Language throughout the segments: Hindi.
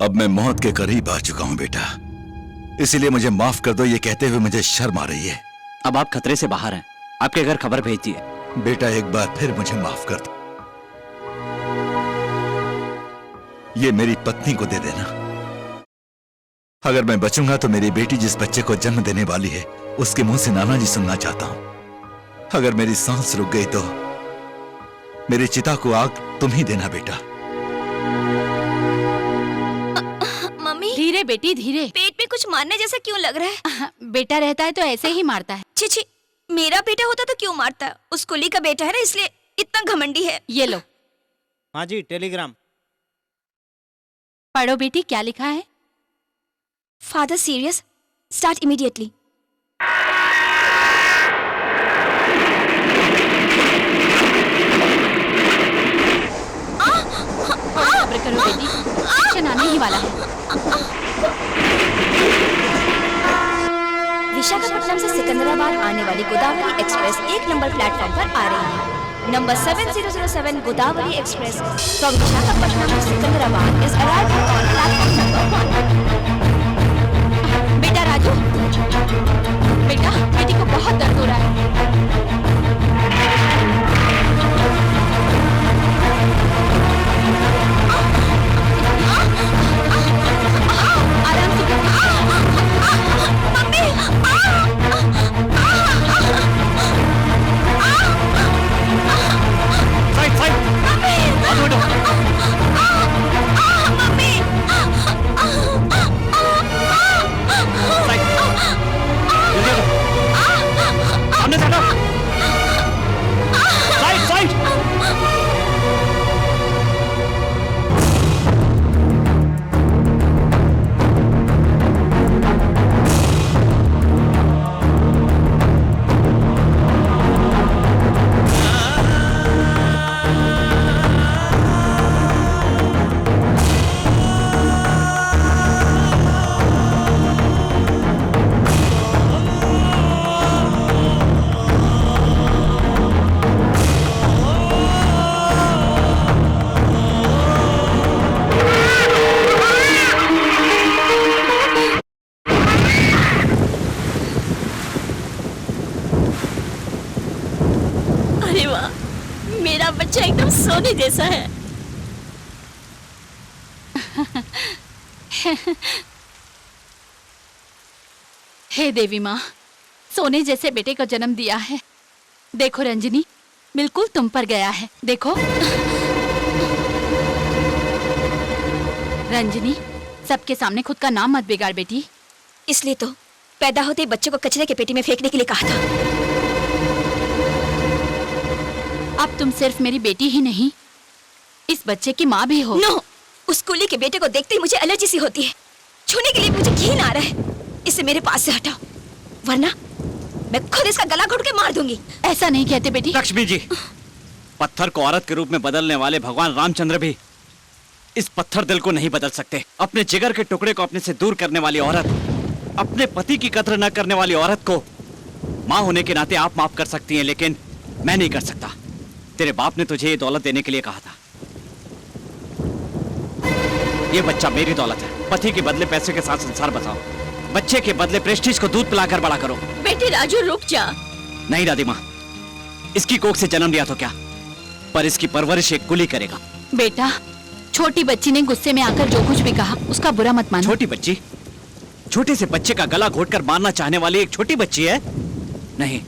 अब मैं मौत के करीब आ चुका हूं बेटा, इसीलिए मुझे माफ कर दो। ये कहते हुए मुझे शर्म आ रही है। अब आप खतरे से बाहर हैं, आपके घर खबर भेज दी है। बेटा एक बार फिर मुझे माफ कर दो। ये मेरी पत्नी को दे देना। अगर मैं बचूंगा तो मेरी बेटी जिस बच्चे को जन्म देने वाली है उसके मुंह से नाना जी सुनना चाहता हूं। अगर मेरी सांस रुक गई तो मेरी चिता को आग तुम ही देना बेटा। मम्मी धीरे बेटी धीरे। पेट में कुछ मारने जैसा क्यों लग रहा है? बेटा रहता है तो ऐसे ही मारता है। छी, मेरा बेटा होता तो क्यों मारता? उस कुली का बेटा है ना, इसलिए इतना घमंडी है। ये लो। हाँ जी, टेलीग्राम पढ़ो बेटी, क्या लिखा है? Father serious, start immediately. सब्र करो बेटी, एक्शन आने ही वाला है। विशाखापट्टनम से सिकंदराबाद आने वाली गोदावरी एक्सप्रेस 1 नंबर प्लेटफॉर्म पर आ रही है। Number 7007 Godavari express from Visakhapatnam to Secunderabad is arriving on platform number 1। बेटा राजू, बेटा बेटी को बहुत दर्द हो रहा है। आराम से बच्चा एकदम सोने जैसा है। हे देवी माँ, सोने जैसे बेटे को जन्म दिया है। देखो रंजनी, बिल्कुल तुम पर गया है। देखो रंजनी, सबके सामने खुद का नाम मत बिगाड़ बेटी। इसलिए तो पैदा होते ही बच्चे को कचरे के पेटी में फेंकने के लिए कहा था। अब तुम सिर्फ मेरी बेटी ही नहीं, इस बच्चे की माँ भी हो। नो, उस कुली के बेटे को देखते ही मुझे एलर्जी सी होती है। छूने के लिए मुझे घिन आ रहा है। इसे मेरे पास से हटाओ, वरना मैं खुद इसका गला घोट के मार दूंगी। ऐसा नहीं कहते बेटी। लक्ष्मी जी, पत्थर को औरत के रूप में बदलने वाले भगवान रामचंद्र भी इस पत्थर दिल को नहीं बदल सकते। अपने जिगर के टुकड़े को अपने से दूर करने वाली औरत, अपने पति की कद्र न करने वाली औरत को माँ होने के नाते आप माफ कर सकती हैं, लेकिन मैं नहीं कर सकता। तेरे बाप ने तुझे ये दौलत देने के लिए कहा था। ये बच्चा मेरी दौलत है। पति के बदले पैसे के साथ संसार बसाओ, बच्चे के बदले प्रेस्टीज को दूध पिलाकर बड़ा करो। बेटे राजू रुक जा। नहीं दादी माँ, इसकी कोख से जन्म लिया तो क्या, पर इसकी परवरिश एक कुली करेगा। बेटा, छोटी बच्ची ने गुस्से में आकर जो कुछ भी कहा उसका बुरा मत मानो। छोटी बच्ची? छोटे से बच्चे का गला घोटकर मारना चाहने वाली एक छोटी बच्ची है? नहीं,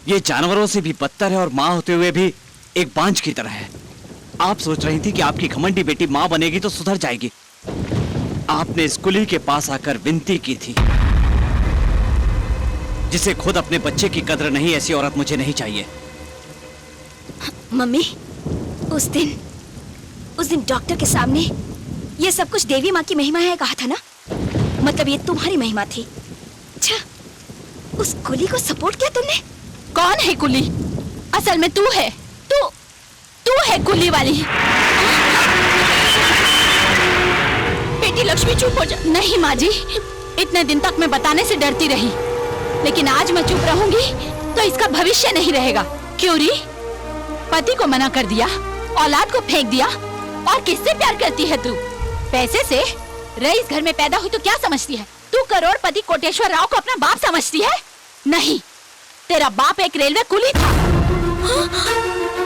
ये जानवरों से भी बदतर है और माँ होते हुए भी एक बांझ की तरह है। आप सोच रही थी कि आपकी घमंडी बेटी माँ बनेगी तो सुधर जाएगी। आपने इस कुली के पास आकर विनती की थी। जिसे खुद अपने बच्चे की कद्र नहीं, ऐसी औरत मुझे नहीं चाहिए। मम्मी, उस दिन डॉक्टर के सामने ये सब कुछ देवी माँ की महिमा है कहा था ना, मतलब ये तुम्हारी महिमा थी। अच्छा, उस कुली को सपोर्ट किया तुमने? कौन है कुली? असल में तू है। तू है कुली वाली। बेटी लक्ष्मी चुप हो जा। नहीं माँ जी, इतने दिन तक मैं बताने से डरती रही, लेकिन आज मैं चुप रहूंगी तो इसका भविष्य नहीं रहेगा। क्यों री? पति को मना कर दिया, औलाद को फेंक दिया, और किससे प्यार करती है तू? पैसे से? रईस घर में पैदा हुई तो क्या समझती है? तू करोड़पति कोटेश्वर राव को अपना बाप समझती है? नहीं, तेरा बाप एक रेलवे कुली था।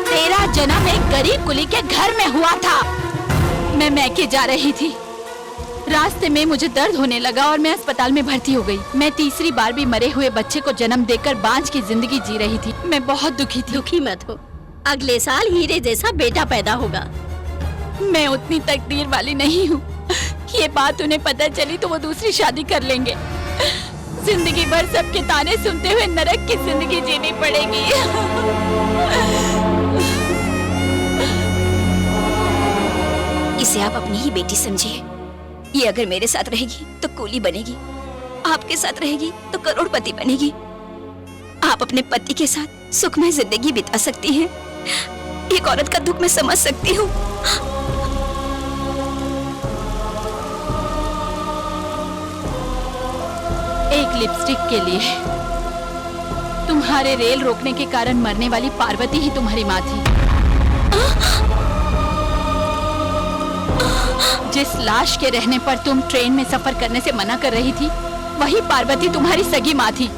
तेरा जन्म एक गरीब कुली के घर में हुआ था। मैं मैके जा रही थी, रास्ते में मुझे दर्द होने लगा और मैं अस्पताल में भर्ती हो गई। मैं तीसरी बार भी मरे हुए बच्चे को जन्म देकर बांझ की जिंदगी जी रही थी। मैं बहुत दुखी थी। दुखी मत हो, अगले साल हीरे जैसा बेटा पैदा होगा। मैं उतनी तकदीर वाली नहीं हूँ। ये बात उन्हें पता चली तो वो दूसरी शादी कर लेंगे। जिंदगी भर सबके ताने सुनते हुए नरक की जिंदगी जीनी पड़ेगी। इसे आप अपनी ही बेटी समझिए। ये अगर मेरे साथ रहेगी तो कूली बनेगी, आपके साथ रहेगी तो करोड़पति बनेगी। आप अपने पति के साथ सुखमय जिंदगी बिता सकती हैं। एक औरत का दुख मैं समझ सकती हूँ। एक लिपस्टिक के लिए तुम्हारे रेल रोकने के कारण मरने वाली पार्वती ही तुम्हारी माँ थी। जिस लाश के रहने पर तुम ट्रेन में सफर करने से मना कर रही थी, वही पार्वती तुम्हारी सगी माँ थी।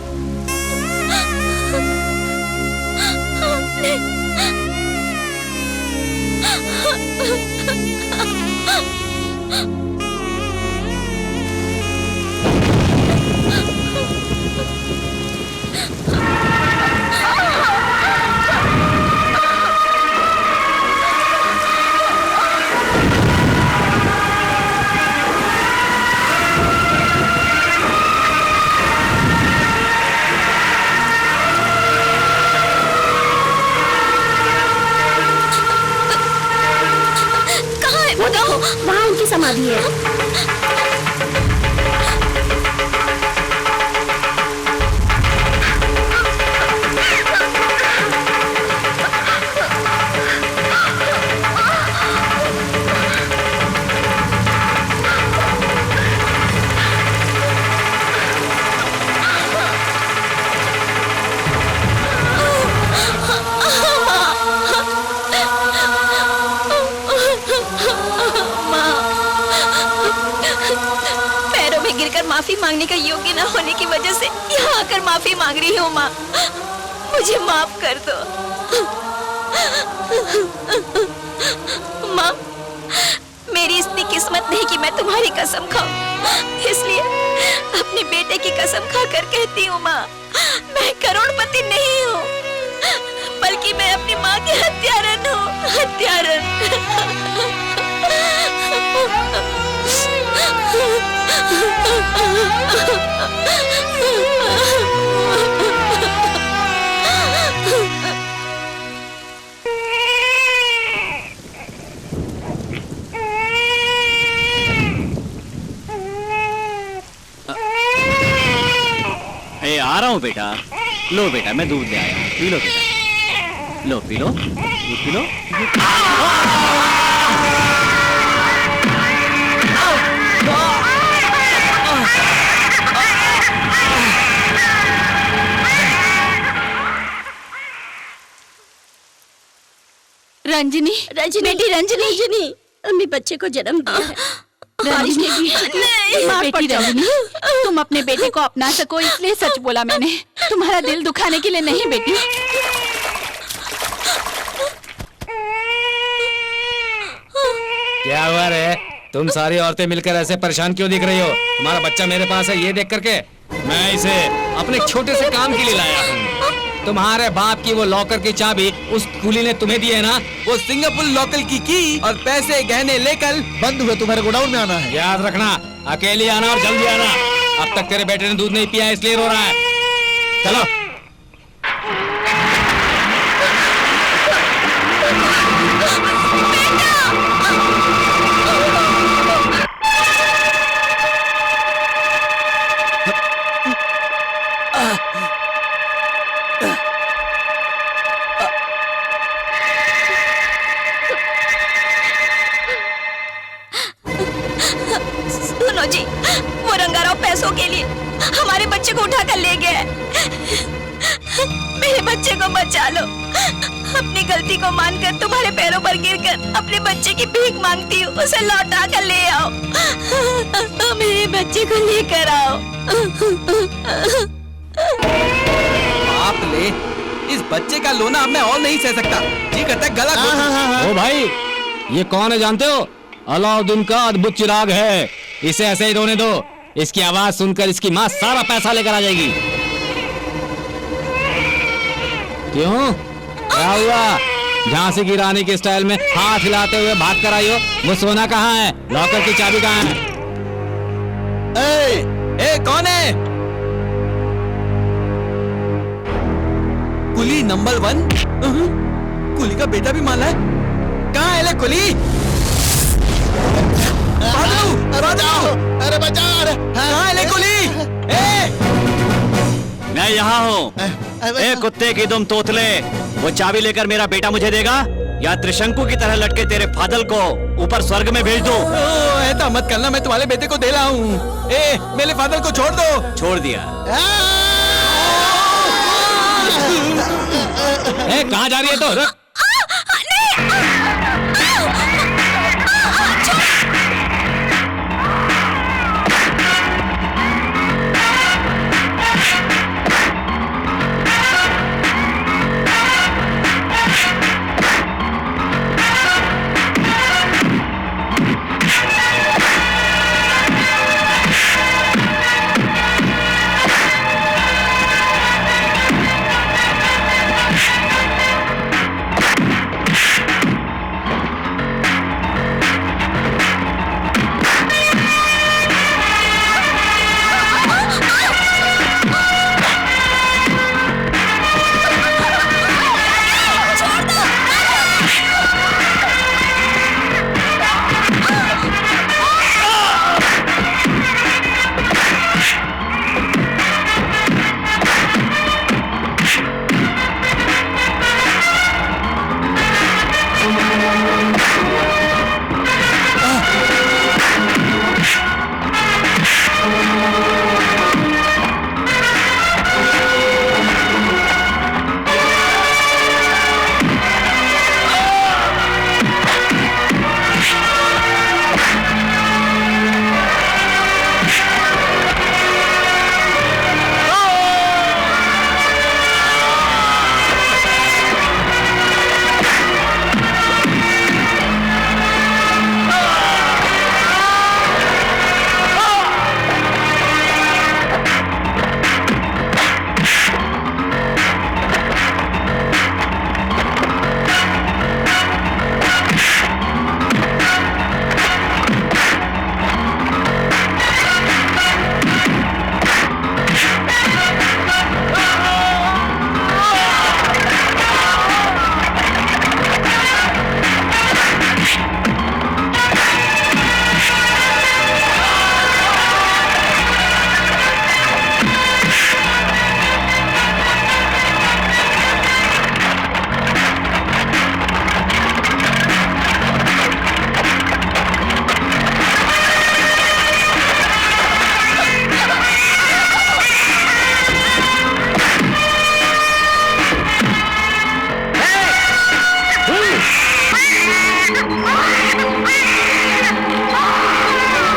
वहाँ उनकी समाधि है। माफी मांगने का योग्य न होने की वजह से यहाँ आकर माफी मांग रही हूँ माँ। मुझे माफ कर दो माँ। मेरी इतनी किस्मत नहीं कि मैं तुम्हारी कसम खाऊं, इसलिए अपने बेटे की कसम खाकर कहती हूँ माँ, मैं करोड़पति नहीं हूँ, बल्कि मैं अपनी माँ की हत्यारन हूँ। हत्यारन। आ रहा हूँ बेटा। लो बेटा, मैं दूध ले आया हूँ, पी लो बेटा। लो पी लो, दूध पी लो। रंजनी, बेटी रंजनी, अम्मी बच्चे को जन्म दिया है। बेटी रंजनी, तुम अपने बेटे को अपना सको इसलिए सच बोला मैंने, तुम्हारा दिल दुखाने के लिए नहीं बेटी। क्या हुआ रे? तुम सारी औरतें मिलकर ऐसे परेशान क्यों दिख रही हो? तुम्हारा बच्चा मेरे पास है ये देख करके मैं इसे अपने छोटे से काम के लिए लाया हूँ। तुम्हारे बाप की वो लॉकर की चाबी उस कुली ने तुम्हें दी है ना? वो सिंगापुर लोकल की और पैसे गहने लेकर बंद हुए तुम्हारे गोडाउन में आना है। याद रखना, अकेले आना और जल्दी आना। अब तक तेरे बेटे ने दूध नहीं पिया इसलिए रो रहा है। चलो। सुनो जी, वो रंगाराव पैसों के लिए हमारे बच्चे को उठा कर ले गया है। मेरे मेरे बच्चे को बचा लो। अपनी गलती को मानकर तुम्हारे पैरों पर गिरकर अपने बच्चे की भीख मांगती हूँ, उसे लौटा कर ले आओ। मेरे बच्चे को लेकर आओ। आप ले, इस बच्चे का लोना अब मैं और नहीं सह सकता। जी करता है गला घोट। ओ भाई, ये कौन है जानते हो? अलाउद्दीन का अद्भुत चिराग है। इसे ऐसे ही रोने दो। इसकी आवाज सुनकर इसकी माँ सारा पैसा लेकर आ जाएगी। क्यों, क्या हुआ? झांसी की रानी के स्टाइल में हाथ हिलाते हुए भाग कर आई हो? वो सोना कहाँ है? लॉकर की चाबी कहाँ है? ए, कौन है? कुली नंबर 1? कुली का बेटा भी माला है। कहाँ है ले कुली? अरे बचाओ! अरे कहाँ है ले कुली? मैं यहाँ हूँ। ए कुत्ते की दुम तोतले, वो चाबी लेकर मेरा बेटा मुझे देगा या त्रिशंकु की तरह लटके तेरे फादल को ऊपर स्वर्ग में भेज दूं? ऐसा मत करना, मैं तुम्हारे बेटे को दे रहा हूँ। मेरे फादर को छोड़ दो। छोड़ दिया। कहाँ जा रही है तो?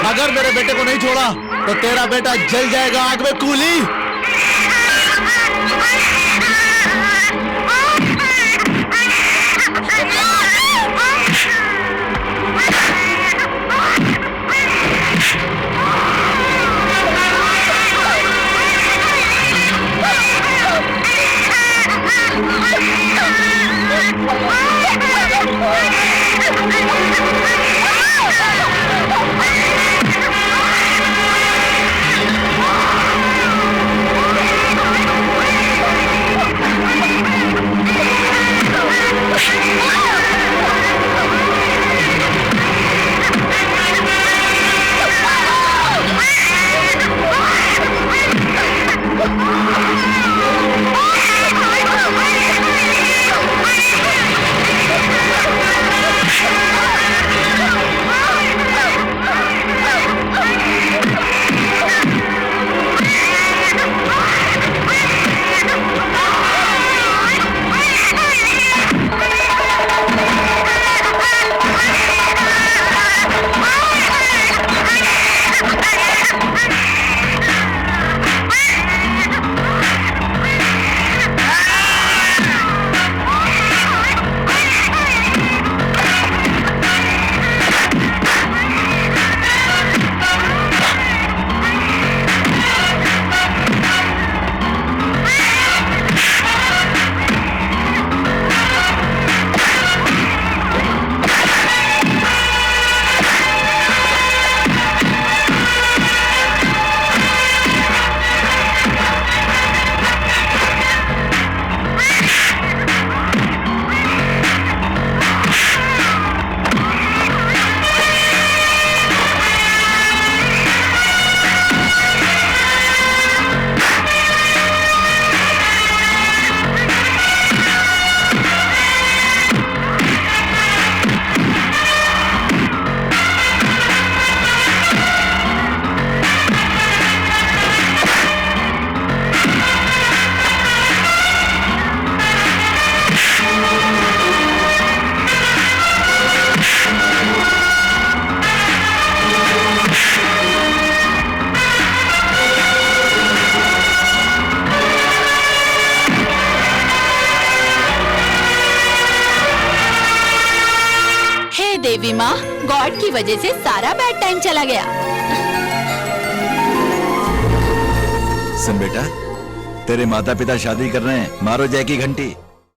अगर मेरे बेटे को नहीं छोड़ा तो तेरा बेटा जल जाएगा आग में कूली। हे देवी माँ, गॉड की वजह से सारा बैड टाइम चला गया। सुन बेटा, तेरे माता पिता शादी कर रहे हैं, मारो जय की घंटी।